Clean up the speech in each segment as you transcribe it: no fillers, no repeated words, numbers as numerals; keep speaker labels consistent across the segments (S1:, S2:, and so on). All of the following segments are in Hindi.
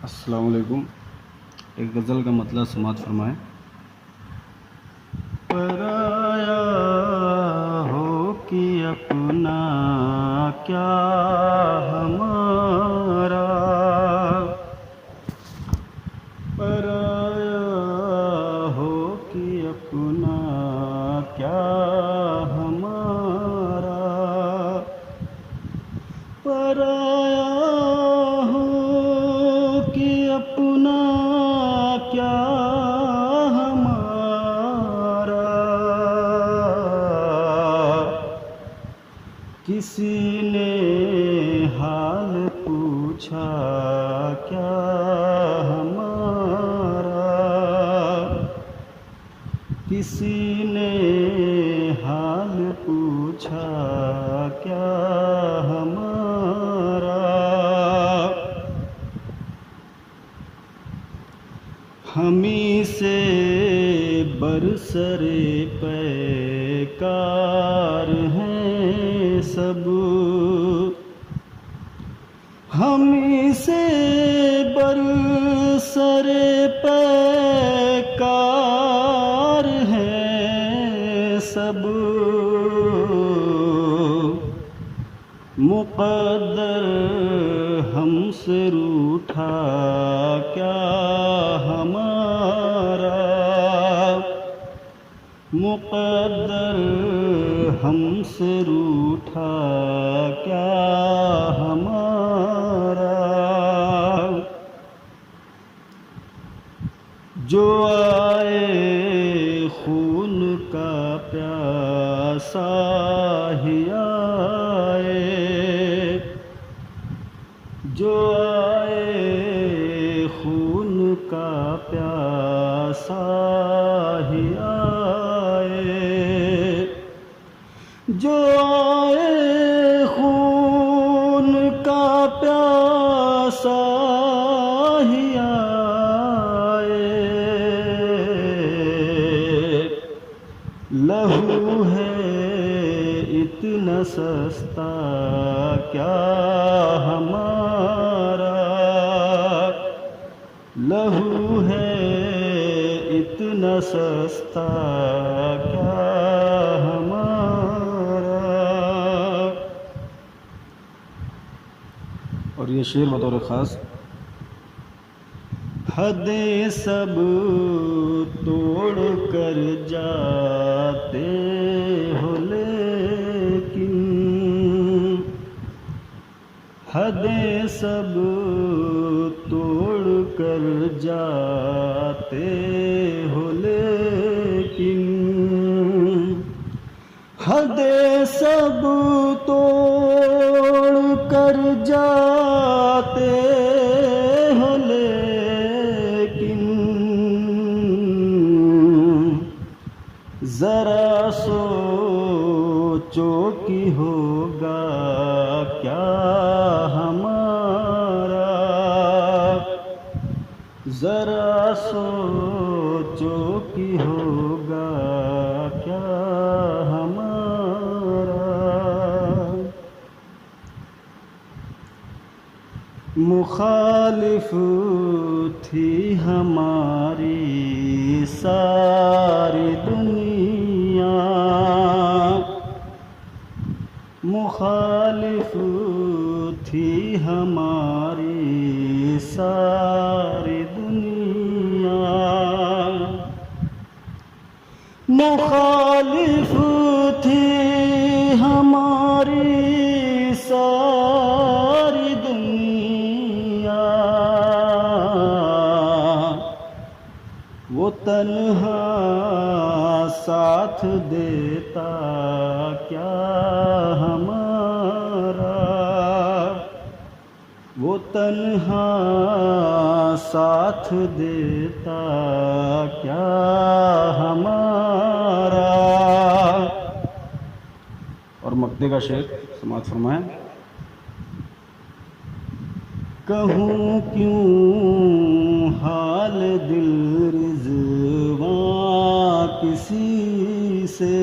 S1: अस्सलाम वालेकुम। एक गज़ल का मतलब समात फरमाएं। पराया हो कि अपना क्या हमारा, पराया हो कि अपना क्या हमारा, पराया हो कि अपना क्या हमारा, किसी ने हाल पूछा क्या हमारा, किसी ने हाल पूछा क्या हमारा, हमी से बरसरे पैकार हैं सब, हमी से बरसरे पैकार हैं सब, मुक़द्दर हमसे रूठा क्या हमारा, मुक़द्दर हमसे रूठा क्या हमारा, जो आए खून का प्यासा ही आए, जो आए खून का प्यासा ही आए, जो आए खून का प्यासा ही आए, लहू है इतना सस्ता क्या हमारा, लहू है इतना सस्ता क्या हमारा। और ये शेर बतौर ख़ास, हदें सब तोड़ कर जाते हो लेकिन, हदें सब तोड़ कर जाते हो लेकिन, हदें सब तोड़ कर जाते हो लेकिन, ज़रा सोचो कि होगा क्या हमारा, ज़रा सोचो कि होगा क्या हमारा। मुखालिफ थी हमारी सारी दुनिया, मुखालिफ थी हमारी सारी दुनिया, मुखालिफ थी हमारी सारी दुनिया, वो तन्हा साथ देता क्या हमारा, वो तन्हा साथ देता क्या हमारा। और मक्ते का शेर समात फरमाएं। कहूँ क्यों हाल दिल रिज़वां किसी से,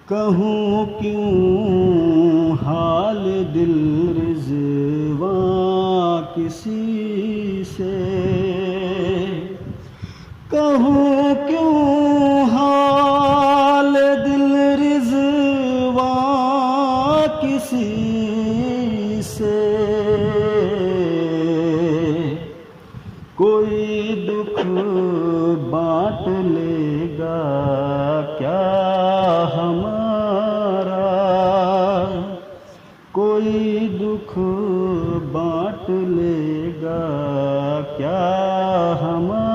S1: कहूँ क्यों हाल दिल रिज़वां किसी से। कहूँ क्यों हाल दिल रिज़वा किसी से। कोई दुख बांट लेगा क्या हमारा। कोई दुख बांट लेगा क्या हमारा।